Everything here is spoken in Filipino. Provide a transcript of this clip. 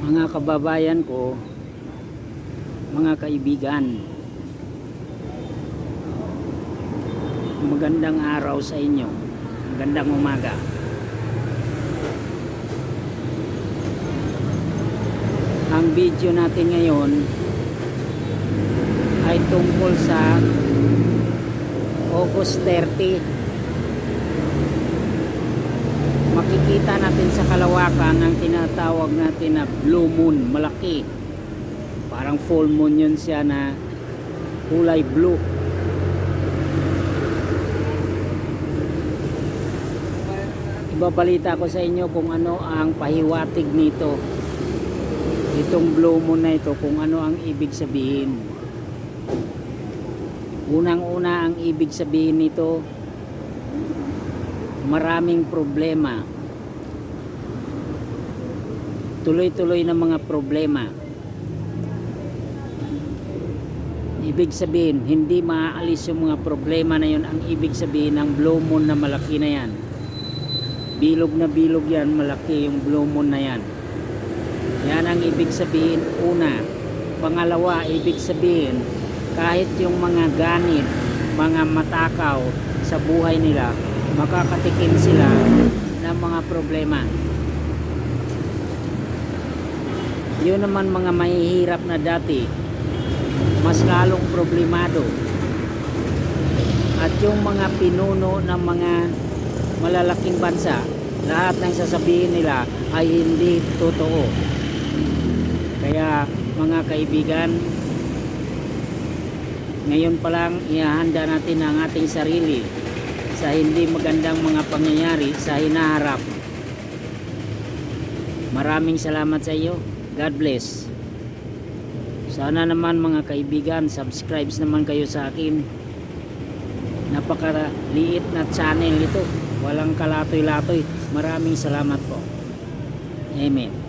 Mga kababayan ko, mga kaibigan, magandang araw sa inyo, magandang umaga. Ang video natin ngayon ay tungkol sa August 30. Makikita natin sa kalawakan ang tinatawag natin na blue moon, malaki. Parang full moon yun siya na kulay blue. Ibabalita ko sa inyo kung ano ang pahiwatig nito. Itong blue moon na ito, kung ano ang ibig sabihin. Unang-una, ang ibig sabihin nito, maraming problema. Tuloy-tuloy na mga problema. Ibig sabihin, hindi maaalis yung mga problema na yun. Ang ibig sabihin ng blue moon na malaki na yan. Bilog na bilog yan, malaki yung blue moon na yan. Yan ang ibig sabihin, una. Pangalawa, ibig sabihin, kahit yung mga ganit, mga matakaw sa buhay nila, makakatikim sila ng mga problema. Yun naman mga mahihirap na dati, mas lalong problemado. At yung mga pinuno ng mga malalaking bansa, lahat ng sasabihin nila ay hindi totoo. Kaya mga kaibigan, ngayon pa lang ihahanda natin ang ating sarili sa hindi magandang mga pangyayari sa hinaharap. Maraming salamat sa iyo. God bless. Sana naman mga kaibigan, subscribe naman kayo sa akin. Napakaliit na channel ito. Walang kalatoy-latoy. Maraming salamat po. Amen.